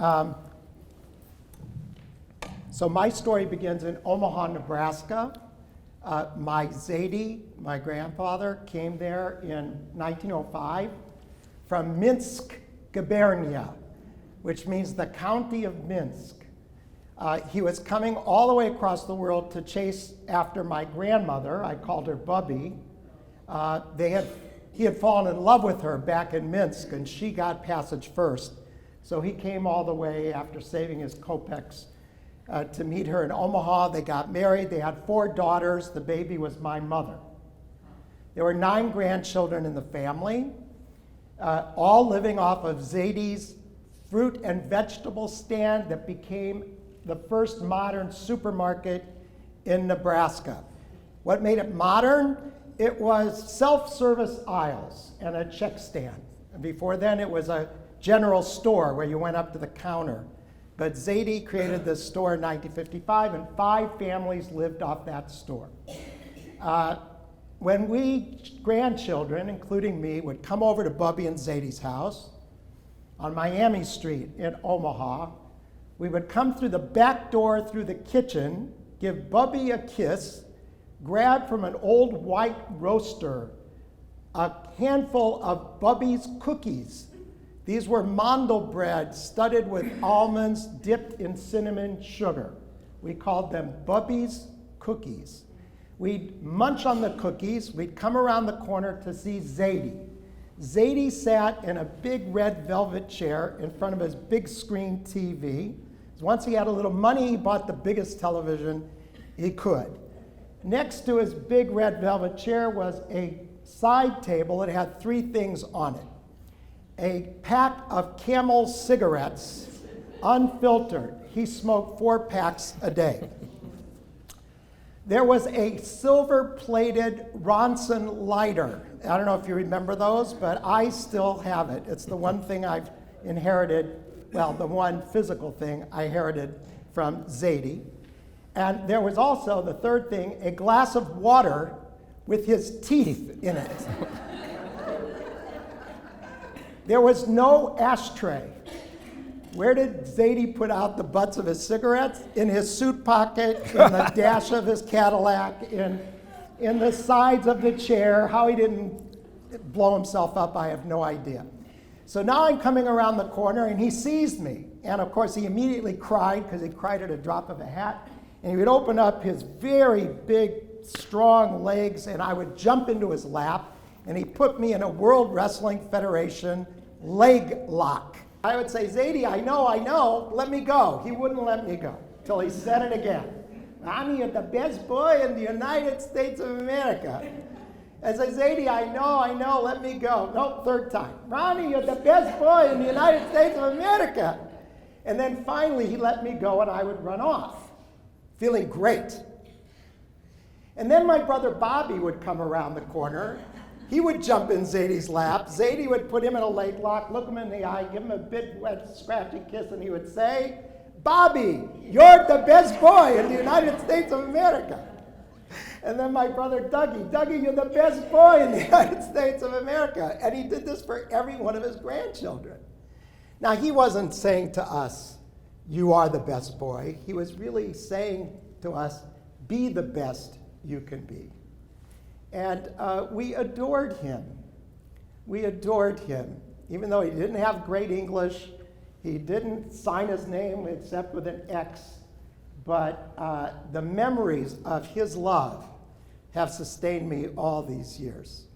Um, so my story begins in Omaha, Nebraska. My Zadie, my grandfather, came there in 1905 from Minsk, Gubernia, which means the county of Minsk. He was coming all the way across the world to chase after my grandmother. I called her Bubby. He had fallen in love with her back in Minsk, and she got passage first. So he came all the way after saving his kopecks to meet her in Omaha. They got married. They had 4 daughters. The baby was my mother. There were 9 grandchildren in the family, all living off of Zadie's fruit and vegetable stand that became the first modern supermarket in Nebraska. What made it modern? It was self-service aisles and a check stand. And before then, it was a general store where you went up to the counter. But Zadie created this store in 1955, and 5 families lived off that store. When we grandchildren, including me, would come over to Bubby and Zadie's house on Miami Street in Omaha, we would come through the back door through the kitchen, give Bubby a kiss, grab from an old white roaster a handful of Bubby's cookies. These were mandel bread studded with almonds dipped in cinnamon sugar. We called them Bubby's cookies. We'd munch on the cookies. We'd come around the corner to see Zadie. Zadie sat in a big red velvet chair in front of his big screen TV. Once he had a little money, he bought the biggest television he could. Next to his big red velvet chair was a side table that had 3 things on it. A pack of Camel cigarettes, unfiltered. He smoked 4 packs a day. There was a silver-plated Ronson lighter. I don't know if you remember those, but I still have it. It's the one thing I've inherited, well, the one physical thing I inherited from Zadie. And there was also, the third thing, a glass of water with his teeth in it. There was no ashtray. Where did Zadie put out the butts of his cigarettes? In his suit pocket, in the dash of his Cadillac, in the sides of the chair. How he didn't blow himself up, I have no idea. So now I'm coming around the corner, and he sees me. And of course, he immediately cried, because he cried at a drop of a hat. And he would open up his very big, strong legs, and I would jump into his lap, and he put me in a World Wrestling Federation leg lock. I would say, Zadie, I know, let me go. He wouldn't let me go till he said it again. Ronnie, you're the best boy in the United States of America. I say, Zadie, I know, let me go. Nope, 3rd time. Ronnie, you're the best boy in the United States of America. And then finally he let me go and I would run off, feeling great. And then my brother Bobby would come around the corner. He would jump in Zadie's lap. Zadie would put him in a leg lock, look him in the eye, give him a big, wet, scratchy kiss, and he would say, Bobby, you're the best boy in the United States of America. And then my brother Dougie, you're the best boy in the United States of America. And he did this for every one of his grandchildren. Now, he wasn't saying to us, you are the best boy. He was really saying to us, be the best you can be. And we adored him. We adored him. Even though he didn't have great English, he didn't sign his name except with an X. But the memories of his love have sustained me all these years.